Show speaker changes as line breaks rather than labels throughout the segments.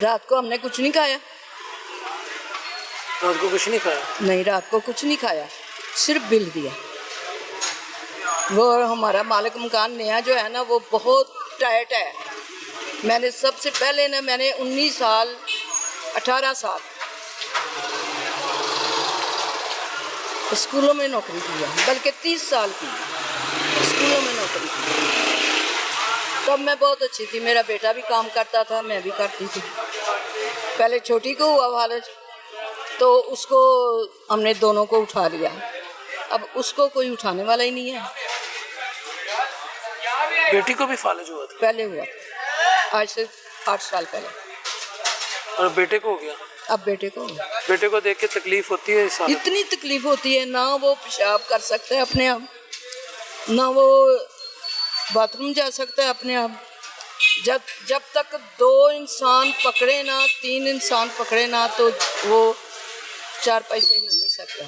रात को हमने कुछ नहीं खाया।
रात को कुछ नहीं खाया?
नहीं, रात को कुछ नहीं खाया, सिर्फ बिल दिया। वो हमारा मालिक मकान नया जो है ना, वो बहुत टाइट है। मैंने सबसे पहले ना, मैंने 19 साल 18 साल स्कूलों में नौकरी की है, बल्कि 30 साल की स्कूलों में नौकरी की। तब मैं बहुत अच्छी थी, मेरा बेटा भी काम करता था, मैं भी करती थी। पहले छोटी को हुआ फालज, तो उसको हमने दोनों को उठा लिया। अब उसको कोई उठाने वाला ही नहीं है।
बेटी को भी फालज हुआ था?
पहले हुआ, आज से 8 साल पहले।
और बेटे को हो गया?
अब बेटे को
देख के तकलीफ होती है?
इतनी तकलीफ होती है ना, वो पेशाब कर सकता है अपने आप, ना वो बाथरूम जा सकता है अपने आप। जब तक 2 इंसान पकड़े ना, 3 इंसान पकड़े ना, तो वो 4 पैसे हिल नहीं सकता।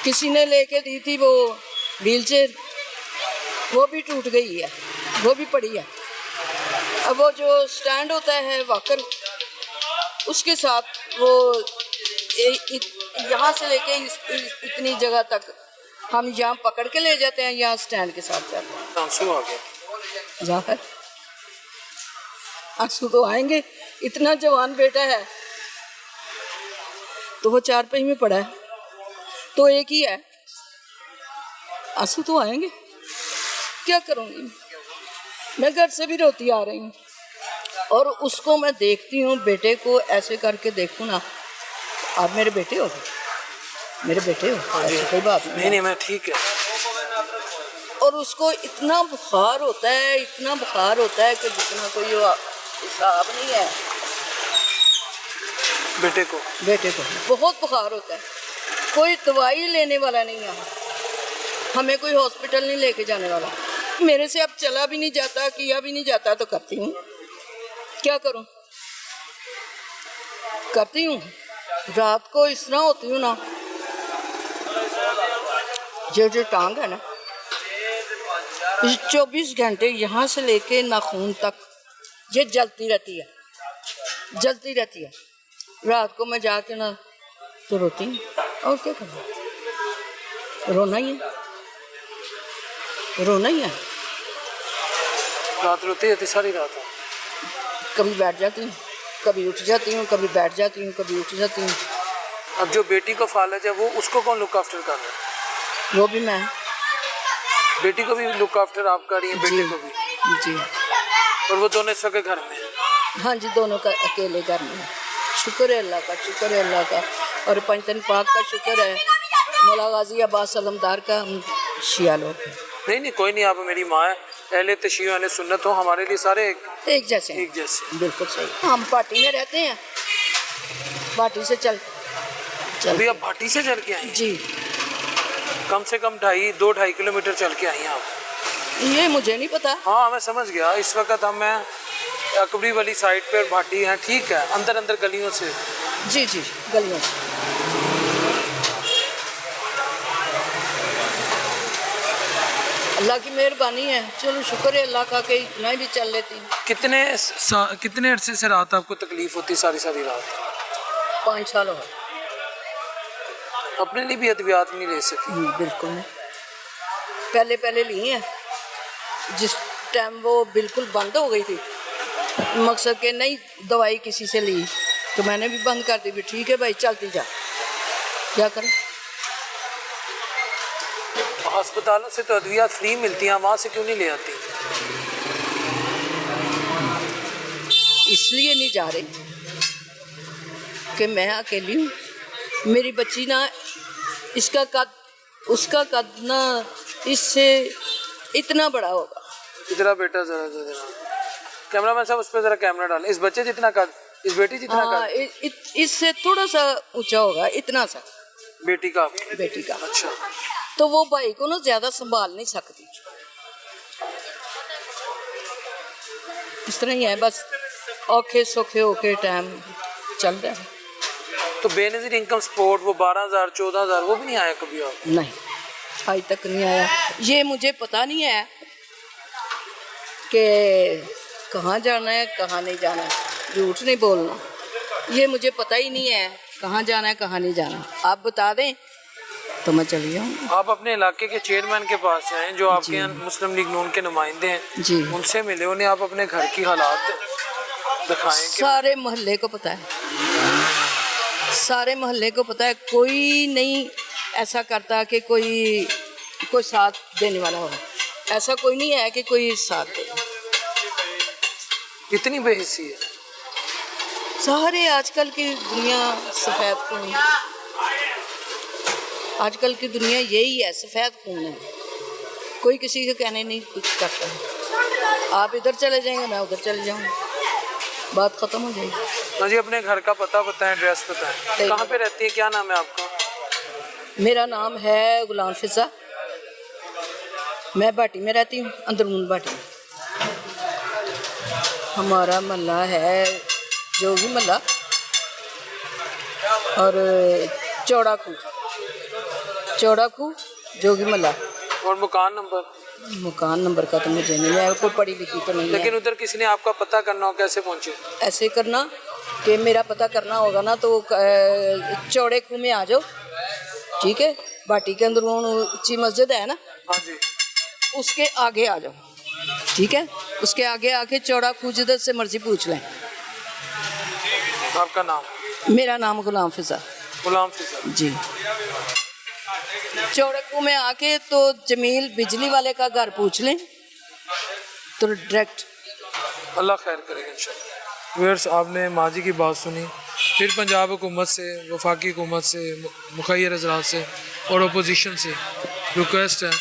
किसी ने लेके दी थी वो व्हीलचेयर, वो भी टूट गई है, वो भी पड़ी है। अब वो जो स्टैंड होता है वॉकर, उसके साथ वो यहाँ से लेके इतनी जगह तक हम यहाँ पकड़ के ले जाते हैं, यहाँ स्टैंड के साथ जाते हैं।
आंसू आ गए?
जाकर आंसू तो आएंगे, इतना जवान बेटा है, तो वो 4 पहिए में पड़ा है, तो एक ही है, आंसू तो आएंगे। क्या करूँगी मैं, घर से भी रोती आ रही हूँ, और उसको मैं देखती हूँ, बेटे को ऐसे करके देखूँ ना, आप मेरे बेटे हो, ऐसी कोई बात
नहीं। मैं ठीक है।
और उसको इतना बुखार होता है, इतना बुखार होता है कि जितना कोई हिसाब नहीं है।
बेटे को
बहुत बुखार होता है, कोई दवाई लेने वाला नहीं है, हमें कोई हॉस्पिटल नहीं लेके जाने वाला। मेरे से अब चला भी नहीं जाता, किया भी नहीं जाता, तो करती हूँ, क्या करूँ, करती हूँ। रात को इस तरह होती हूँ ना, जो टांग है ना, 24 घंटे यहाँ से लेके नाखून तक ये जलती रहती है। रात को मैं जाके ना तो रोती हूँ, और क्या करूँ, रोना ही है।
रात रोती रहती सारी रात?
कभी बैठ जाती हूँ, कभी उठ जाती हूँ, कभी बैठ जाती हूँ, कभी उठ जाती हूँ।
अब जो बेटी को फालज है, वो उसको कौन लुक आफ्टर कर रहा है?
वो भी मैं।
बेटी को भी लुक आफ्टर आप कर रही हैं? बेटे को भी?
जी।
और वो दोनों इस वक्त घर में?
हाँ जी, दोनों का अकेले घर में। शुक्र है अल्लाह का, और पंचतन पाक का शुक्र है, मौला गाजी अब्बास अलमदार का, हम शिया लोग हैं।
नहीं, कोई नहीं, आप मेरी माँ है, अहले तशय्युह अहले सुन्नत हो, हमारे लिए सारे
एक जैसे। बिल्कुल सही। हम भाटी में रहते हैं, भाटी से चल
अभी आप भाटी से चल के आई?
जी।
कम से कम 2-2.5 किलोमीटर चल के आई हैं आप?
ये मुझे नहीं पता।
हाँ, मैं समझ गया। इस वक्त मैं अकबरी वाली साइड पर भाटी हैं, ठीक है, अंदर गलियों से?
जी, गलियों से। अल्लाह की मेहरबानी है, चलो शुक्र है अल्लाह का, कि इतना भी चल लेती हूँ।
कितने अरसे से रात आपको तकलीफ होती? सारी रात?
5 साल हो गए।
अपने लिए भी अद्वियात नहीं ले सकी?
बिल्कुल नहीं। पहले लिए हैं, जिस टाइम वो बिल्कुल बंद हो गई थी, मकसद के नहीं दवाई किसी से ली, तो मैंने भी बंद कर दी। भी ठीक है भाई, चलती जा, क्या करें।
अस्पतालों से तो अद्वियात फ्री मिलती हैं, वहाँ से क्यों नहीं ले आती?
इसलिए नहीं जा रही कि मैं अकेली हूँ, मेरी बच्ची ना, इसका कद उसका कद ना इससे इतना बड़ा होगा।
इतना बेटा, जरा कैमरामैन साहब उस पर जरा कैमरा डालें। इस बच्चे जितना कद, इस बेटी जितना कद?
इससे थोड़ा सा ऊंचा होगा, इतना सा।
बेटी का? अच्छा।
तो वो भाई को ना ज्यादा संभाल नहीं सकती, इस तरह ही है, बस औखे सौखे होके टाइम चल रहा है।
तो बेनज़ीर इनकम सपोर्ट वो 12,000 14,000 वो भी नहीं आया कभी आप?
नहीं, आज तक नहीं आया। ये मुझे पता नहीं है कि कहाँ जाना है कहाँ नहीं जाना है, झूठ नहीं बोलना। ये मुझे पता ही नहीं है कहाँ जाना है कहाँ नहीं जाना। आप बता दें तो मैं चली जाऊँ।
आप अपने इलाके के चेयरमैन के पास जाएं जो आपके यहाँ मुस्लिम लीग नून के नुमाइंदे हैं
जी,
उनसे मिले, उन्हें आप अपने घर की हालात दिखाएं कि
सारे मोहल्ले को पता है, सारे मोहल्ले को पता है। कोई नहीं ऐसा करता कि कोई साथ देने वाला हो। ऐसा कोई नहीं है कि कोई साथ दे।
इतनी बेहिसी है।
सारे आजकल की दुनिया सफ़ेद खून, आजकल की दुनिया यही है, सफ़ेद खून है। कोई किसी के कहने नहीं कुछ करता है। आप इधर चले जाएंगे मैं उधर चले जाऊँगी, बात ख़त्म हो जाएगी।
हाँ जी, अपने घर का पता बताएं, एड्रेस बताएं, कहाँ पे रहती है, क्या नाम है आपका?
मेरा नाम है गुलाम फिजा, मैं बाटी में रहती हूँ, अंदरमून बाटी। हमारा महल्ला है जोगी महल्ला और चौड़ा खू जोगी महल्ला।
और मकान
नंबर का तो मुझे नहीं, मैं कोई पढ़ी लिखी तो नहीं है।
लेकिन उधर किसी ने आपका पता करना हो, कैसे पहुँचे?
ऐसे करना कि मेरा पता करना होगा ना तो चौड़े खू में आ जाओ, ठीक है। बाटी के अंदर ऊंची मस्जिद है ना,
हाँ जी,
उसके आगे आ जाओ, ठीक है। उसके आगे आके चौड़ा खू जिधर से मर्जी पूछ लें।
आपका नाम?
मेरा नाम गुलाम फिजा जी। चौड़े खू में आके तो जमील बिजली वाले का घर पूछ लें तो डायरेक्ट।
अल्लाह खैर करेगा इंशाल्लाह। व्यूअर्स, आपने माजी की बात सुनी, फिर पंजाब हुकूमत से, वफाकी हुकूमत से, मुखैर हज़रात से और अपोजिशन से रिक्वेस्ट है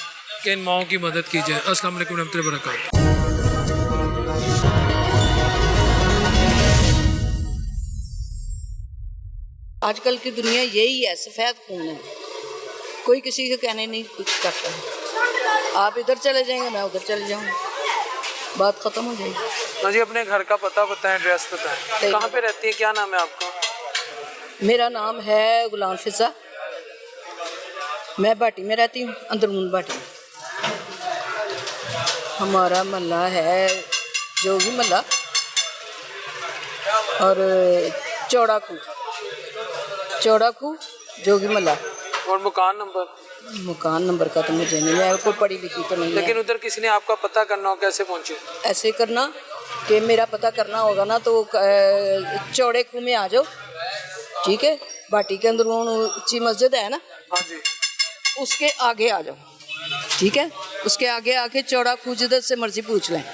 कि इन माओं की मदद की जाए। अस्सलाम वालेकुम रहमतुल्लाहि व बरकातहू।
आजकल की दुनिया यही है, सफ़ेद खून है। कोई किसी के कहने नहीं कुछ करता है। आप इधर चले जाएंगे मैं उधर चले जाऊँगी, बात ख़त्म हो जाएगी।
हाँ जी, अपने घर का पता बताएं, एड्रेस बताएं, कहाँ पे रहती है, क्या नाम है आपका?
मेरा नाम है गुलाम फिजा, मैं बाटी में रहती हूँ, अंदरमून बाटी। हमारा महल्ला है जोगी महल्ला और चौड़ा खू जोगी महल्ला।
और मकान
नंबर का तो मुझे नहीं, मैं कोई पढ़ी लिखी तो नहीं है।
लेकिन उधर किसी ने आपका पता करना हो, कैसे पहुँचे?
ऐसे करना कि मेरा पता करना होगा ना तो चौड़े खू में आ जाओ, ठीक है। बाटी के अंदर ऊंची मस्जिद है ना,
हाँ जी,
उसके आगे आ जाओ, ठीक है। उसके आगे आके चौड़ा खू जिधर से मर्जी पूछ लें।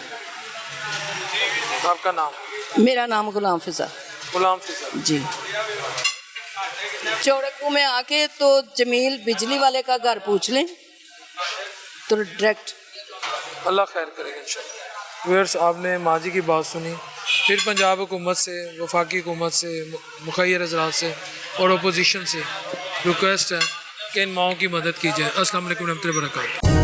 आपका नाम?
मेरा नाम गुलाम फिजा जी। चौड़े खू में आके तो जमील बिजली वाले का घर पूछ लें तो डायरेक्ट।
अल्लाह खैर करेगा इंशाल्लाह। व्यूअर्स, आपने माजी की बात सुनी, फिर पंजाब हुकूमत से, वफाकी हुकूमत से, मुखैर हज़रात से और अपोजिशन से रिक्वेस्ट है कि इन माओं की मदद की जाए। अस्सलाम वालेकुम रहमतुल्लाहि व बरकातहू।